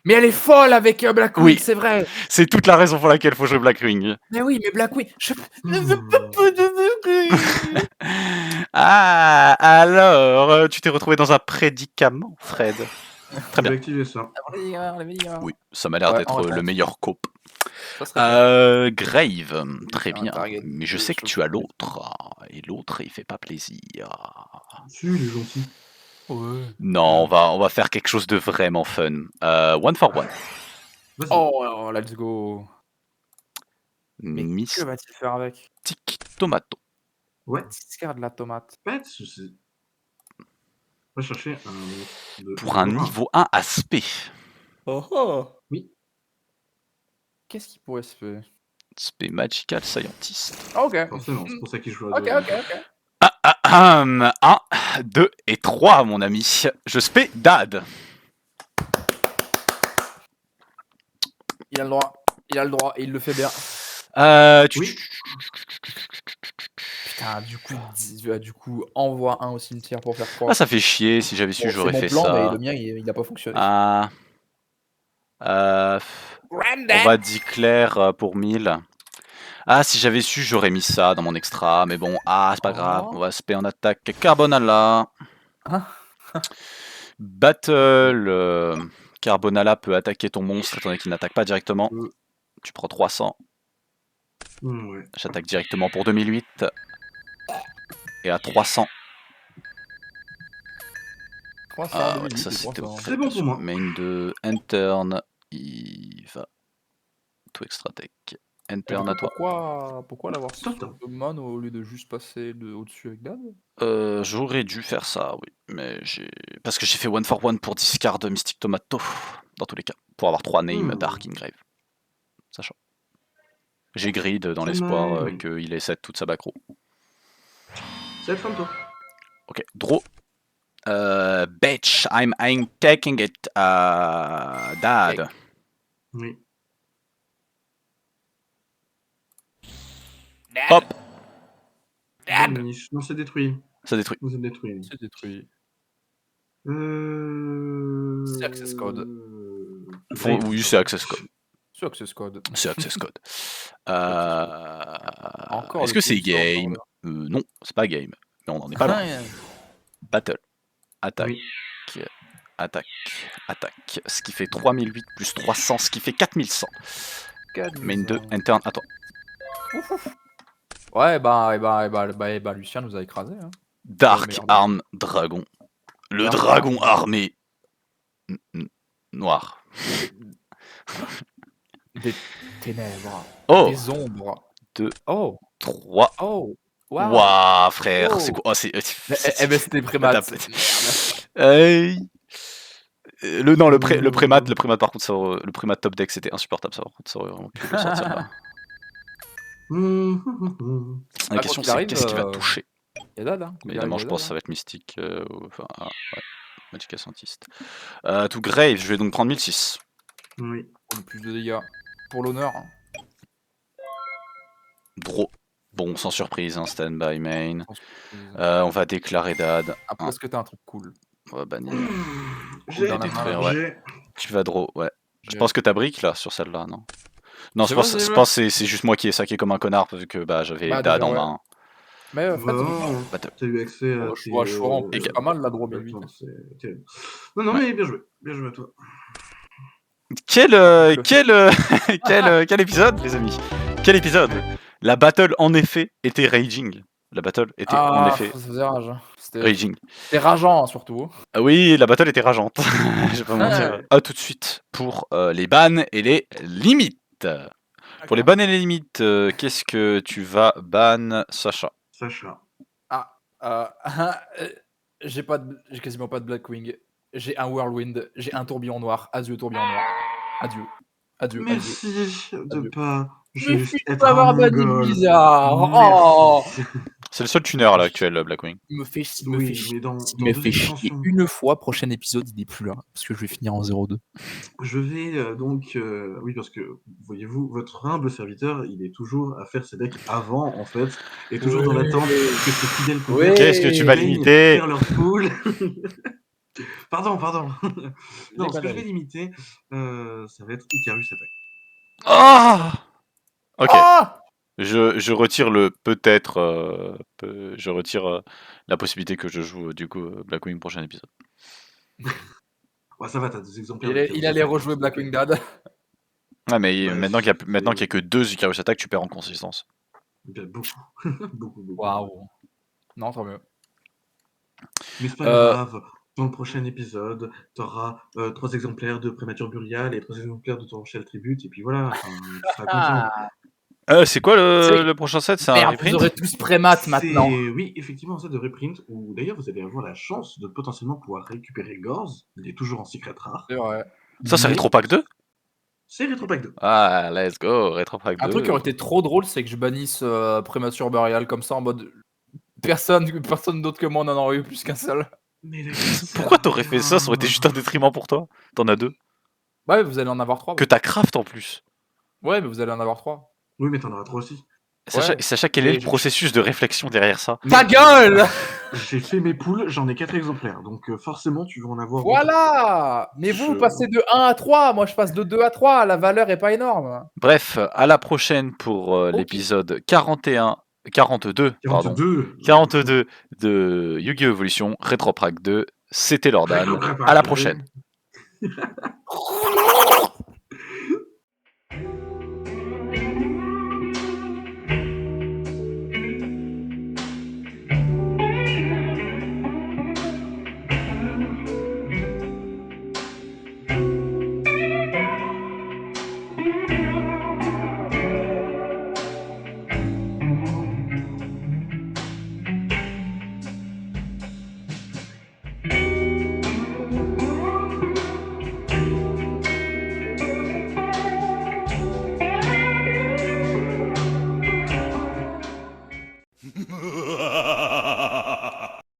mais elle est folle avec Blackwing, Oui. c'est vrai. C'est toute la raison pour laquelle faut jouer Blackwing. Mais oui, mais Blackwing, je ne veux pas de Blackwing. Alors, tu t'es retrouvé dans un prédicament, Fred. Très bien. J'ai activé ça. Oui, ça m'a l'air Ouais, d'être en le réponse. meilleur cope. Ça serait bien. Grave, très Un bien. target Mais je de sais que choses tu as comme ça. l'autre. Et l'autre, il fait pas plaisir. Si, il est gentil. Ouais. Non, on va faire quelque chose de vraiment fun. One for one. Vas-y. Oh, let's go. Mais que Mystic va-t-il faire avec? Tomato. Ouais, Discard de la tomate. pas de soucis. On va chercher un monstre de... Pour un niveau 1 aspect. Oh oh. Oui. Qu'est-ce qui pourrait se faire? Aspect Magical Scientist. Ok. Forcément, c'est pour ça qu'il joue à Ok, deux. ok. 1, 2 et 3, mon ami. Je spé dad. Il a le droit. Il a le droit et il le fait bien. Oui. Putain, du coup, envoie un au cimetière pour faire quoi? Ah, ça fait chier. Si j'avais su, Bon, j'aurais c'est mon fait plan, ça. mais le mien, il a pas fonctionné. On va declare pour 1000. Ah, si j'avais su, j'aurais mis ça dans mon extra. Mais bon, c'est pas grave. On va spé en attaque Carbonala. Hein? Battle. Carbonala peut attaquer ton monstre étant donné qu'il n'attaque pas directement. Tu prends 300. Ouais. J'attaque directement pour 2008. Et à 300. 300, Ouais, 2008, ça et c'était 300. C'est bon pour moi. Main de Intern. Il va tout extra tech. Intern à toi. Pourquoi l'avoir sur Attends. Man au lieu de juste passer au-dessus avec Dad? J'aurais dû faire ça, oui. Mais parce que j'ai fait one for one pour discard Mystic Tomato. Dans tous les cas. Pour avoir 3 names Dark Ingrave. Sachant. J'ai grid dans l'espoir qu'il ait 7 toute sa back row. 7 from toi. Ok, draw. Bitch, I'm taking it. Dad. Oui. Hop. Non, c'est détruit. Ça détruit. C'est détruit. C'est détruit. C'est Access code. Oui, c'est access code. C'est access code. C'est access code. Encore Est-ce le que c'est coup de sort, game? Non, c'est pas game. Mais on n'en est pas loin. Battle. Attaque. Oui. Attaque. Attaque. Ce qui fait 3008 plus 300, ce qui fait 4100. Main 2, interne à toi. Ouais, bah, Lucien nous a écrasé. Hein. Dark merde. Arm Dragon. Le Dark dragon Arm. armé. Noir. Des ténèbres. Oh, Des ombres. 2, Oh. 3. Oh. Waouh, frère, Oh. c'est quoi? Oh, Eh ben, c'était prémat. Merde. Le prémat par contre, le prémat top deck c'était insupportable, ça aurait vraiment pu le sortir là. La question c'est qu'est-ce qui va toucher? Il y a Dad, hein. Évidemment, je pense que ça va être mystique. Magic Scientist. To Grave, je vais donc prendre 1006. Oui. Pour le plus de dégâts. Pour l'honneur. Draw. Bon, sans surprise, hein, stand by main. Sans surprise. On va déclarer Dad. Après, est-ce que t'as un truc cool? On va bannir. J'ai dans la été main, très- ouais. j'ai- Tu vas draw, ouais. Je pense que t'as brick là sur celle-là, non? Non, je C'est pense, vrai, c'est je vrai. pense que c'est juste moi qui ai saqué comme un connard vu que j'avais Bah, Dad déjà, en ouais. main. Mais Fred, Bon, Battle. t'as eu accès à je vois en plus, Et- pas mal la draw 1008. Attends, c'est terrible. Non, Ouais. mais bien joué. Bien joué à toi. Quel épisode, les amis? Quel épisode? La battle, en effet, était raging. La battle était, en effet, ça faisait rage. C'était raging. rageant, surtout. Ah oui, la battle était rageante. Je vais pas mentir. Ouais. À tout de suite pour les bans et les limites. Pour les bans et les limites, qu'est-ce que tu vas ban, Sacha? Sacha. J'ai quasiment pas de Blackwing. J'ai un Whirlwind. J'ai un tourbillon noir. Adieu, tourbillon noir. Adieu. Adieu. Merci de Adieu. pas Merci juste de être m'avoir un banni mongol. Blizzard. Merci. C'est le seul tuner à l'actuel, Blackwing. Il me fait chier. Oui, mais dans Il me deux fait chier extensions. une fois. Prochain épisode, il est plus là. Parce que je vais finir en 0-2. Je vais donc... oui, parce que, voyez-vous, votre humble serviteur, il est toujours à faire ses decks avant, en fait, et toujours dans Oui. l'attente que ses fidèles Oui. compères Qu'est-ce que tu vas gagnent, limiter? faire leur pool. Pardon. Non, ce que je conneries. vais limiter, ça va être Icarus Attack. Ah! Ok. Ah Je retire le peut-être. Je retire la possibilité que je joue du coup Blackwing prochain épisode. Ouais, ça va, t'as des exemplaires. il allait rejouer Blackwing Dad. Ouais, mais Ouais, maintenant qu'il y a, c'est- maintenant qu'il y a que 2 Icarus Attack, tu perds en consistance. Beaucoup. beaucoup. Waouh. Non, tant mieux. Mais c'est pas Euh, grave. Dans le prochain épisode, t'auras 3 exemplaires de Prémature Burial et 3 exemplaires de Torrential Tribute, et puis voilà, enfin, tu seras content. c'est quoi C'est- le prochain set? C'est un Merde, vous reprint? aurez tous prémat maintenant. Oui, effectivement, ça de reprint, où d'ailleurs vous allez avoir la chance de potentiellement pouvoir récupérer Gorz. Il est toujours en secret rare. C'est vrai. Ça, c'est Mais Retro Pack 2? C'est Retro Pack 2. Ah, let's go, Retro Pack 2. Un truc qui aurait été trop drôle, c'est que je bannisse Prémature Burial comme ça en mode. Personne d'autre que moi n'en aurait eu plus qu'un seul. Mais là, Pourquoi t'aurais fait ça? Ça aurait été juste un détriment pour toi. T'en as 2. Ouais, vous allez en avoir 3. Que t'as craft en plus. Ouais, mais vous allez en avoir 3. Oui, mais t'en auras 3 aussi. Sacha, quel est Et le je- processus de réflexion derrière ça? Ta gueule. J'ai fait mes poules, j'en ai 4 exemplaires, donc forcément tu vas en avoir. Voilà. Mais vous Je- passez de 1 à 3, moi je passe de 2 à 3, la valeur est pas énorme. Bref, à la prochaine pour l'épisode 42, pardon. 42 de Yu-Gi-Oh! Evolution, Retro Pack 2. C'était Lordan. À la prochaine.